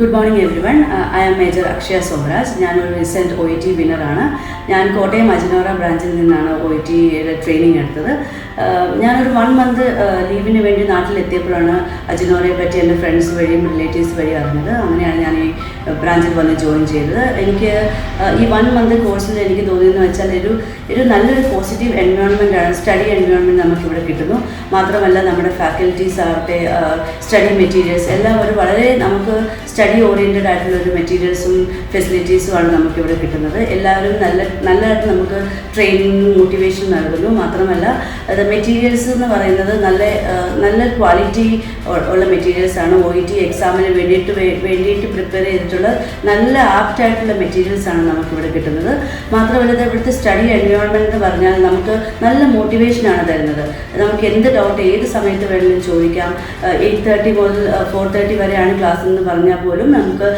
Good morning everyone. I am Major Akshaya Somraj. ഞാൻ ഒരു recent OET വിന്നറാണ്. ഞാൻ കോട്ടയം അജിനോറ ബ്രാഞ്ചിൽ നിന്നാണ് OETയുടെ ട്രെയിനിങ് എടുത്തത്. ഞാനൊരു 1 month ലീവിന് വേണ്ടി നാട്ടിലെത്തിയപ്പോഴാണ് അജിനോറയെ പറ്റി എൻ്റെ ഫ്രണ്ട്സ് വഴിയും റിലേറ്റീവ്സ് വഴി അറിഞ്ഞത്. അങ്ങനെയാണ് ഞാൻ ഈ ബ്രാഞ്ചിൽ വന്ന് ജോയിൻ ചെയ്തത്. എനിക്ക് ഈ 1 month കോഴ്സിൽ എനിക്ക് തോന്നിയെന്ന് വെച്ചാൽ ഒരു നല്ലൊരു പോസിറ്റീവ് എൻവയോൺമെൻ്റ് ആണ്, സ്റ്റഡി എൻവയോൺമെൻറ്റ് നമുക്കിവിടെ കിട്ടുന്നു. മാത്രമല്ല നമ്മുടെ ഫാക്കൽറ്റീസ് ആവട്ടെ, സ്റ്റഡി മെറ്റീരിയൽസ് എല്ലാം വളരെ നമുക്ക് സ്റ്റഡി ഓറിയൻറ്റഡ് ആയിട്ടുള്ള ഒരു മെറ്റീരിയൽസും ഫെസിലിറ്റീസുമാണ് നമുക്കിവിടെ കിട്ടുന്നത്. എല്ലാവരും നല്ലതായിട്ട് നമുക്ക് ട്രെയിനിങ് മോട്ടിവേഷൻ നൽകുന്നു. മാത്രമല്ല മെറ്റീരിയൽസ് എന്ന് പറയുന്നത് നല്ല ക്വാളിറ്റി ഉള്ള മെറ്റീരിയൽസാണ്. OET എക്സാമിന് വേണ്ടിയിട്ട് പ്രിപ്പയർ ചെയ്തിട്ടുള്ള നല്ല ആപ്റ്റായിട്ടുള്ള മെറ്റീരിയൽസാണ് നമുക്കിവിടെ കിട്ടുന്നത്. മാത്രമല്ല ഇവിടുത്തെ സ്റ്റഡി എൻവയോൺമെൻറ്റ് എന്ന് പറഞ്ഞാൽ നമുക്ക് നല്ല മോട്ടിവേഷനാണ് തരുന്നത്. നമുക്ക് എന്ത് ഡൗട്ട് ഏത് സമയത്ത് വേണമെങ്കിലും ചോദിക്കാം. 8:30 മുതൽ 4:30 വരെയാണ് ക്ലാസ് എന്ന് പറഞ്ഞാൽ പോലും നമുക്ക്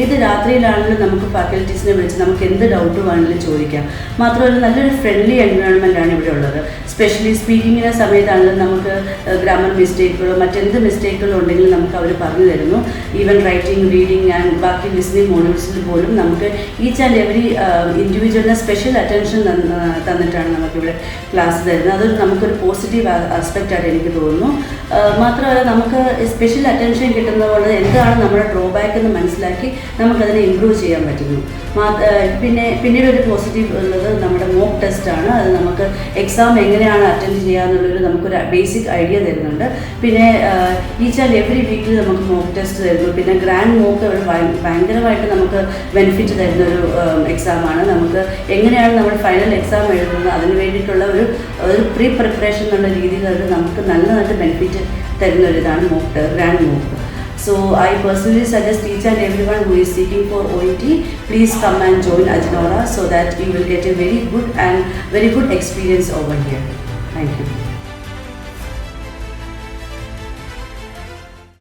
ഏത് രാത്രിയിലാണെങ്കിലും നമുക്ക് ഫാക്കൽറ്റീസിനെ വിളിച്ച് നമുക്ക് എന്ത് ഡൗട്ട് വേണമെങ്കിലും ചോദിക്കാം. മാത്രമല്ല നല്ലൊരു ഫ്രണ്ട്ലി എൻവയോൺമെൻ്റ് ആണ് ഇവിടെ ഉള്ളത്. സ്പെഷ്യലി സ്പീക്കിങ്ങിൻ്റെ സമയത്താണെങ്കിലും നമുക്ക് ഗ്രാമർ മിസ്റ്റേക്കുകളോ മറ്റെന്ത് മിസ്റ്റേക്കുകളോ ഉണ്ടെങ്കിലും നമുക്ക് അവർ പറഞ്ഞു തരുന്നു. ഈവൻ റൈറ്റിംഗ്, റീഡിങ് ആൻഡ് ബാക്കി ലിസണിങ് മോഡ്യൂൾസിൽ പോലും നമുക്ക് ഈച്ച് ആൻഡ് എവറി ഇൻഡിവിജ്വലിനെ സ്പെഷ്യൽ അറ്റൻഷൻ തന്നിട്ടാണ് നമുക്കിവിടെ ക്ലാസ് തരുന്നത്. അതൊരു നമുക്കൊരു പോസിറ്റീവ് ആസ്പെക്റ്റായിട്ട് എനിക്ക് തോന്നുന്നു. മാത്രമല്ല നമുക്ക് സ്പെഷ്യൽ അറ്റൻഷൻ കിട്ടുന്നതുകൊണ്ട് എന്താണ് നമ്മുടെ ഡ്രോബാക്ക് എന്ന് മനസ്സിലാക്കി നമുക്കതിനെ ഇമ്പ്രൂവ് ചെയ്യാൻ പറ്റുന്നു. പിന്നീടൊരു പോസിറ്റീവ് ഉള്ളത് നമ്മുടെ മോക്ക് ടെസ്റ്റാണ്. അത് നമുക്ക് എക്സാം എങ്ങനെയാണ് അറ്റൻഡ് ചെയ്യാന്നുള്ളൊരു നമുക്കൊരു ബേസിക് ഐഡിയ തരുന്നുണ്ട്. പിന്നെ ഈച്ച് ആൻഡ് എവറി വീക്കിൽ നമുക്ക് മോക്ക് ടെസ്റ്റ് തരുന്നു. പിന്നെ ഗ്രാൻഡ് മോക്ക് ഭയങ്കരമായിട്ട് നമുക്ക് ബെനിഫിറ്റ് തരുന്നൊരു എക്സാമാണ്. നമുക്ക് എങ്ങനെയാണ് നമ്മൾ ഫൈനൽ എക്സാം എഴുതുന്നത് അതിന് വേണ്ടിയിട്ടുള്ള ഒരു പ്രീ പ്രിപ്പറേഷൻ എന്നുള്ള രീതിയിൽ അത് നമുക്ക് നല്ലതായിട്ട് ബെനിഫിറ്റ് തരുന്നൊരിതാണ് grand mock. So I personally suggest each and everyone who is seeking for OET, please come and join Aginora so that you will get a very good experience over here. Thank you.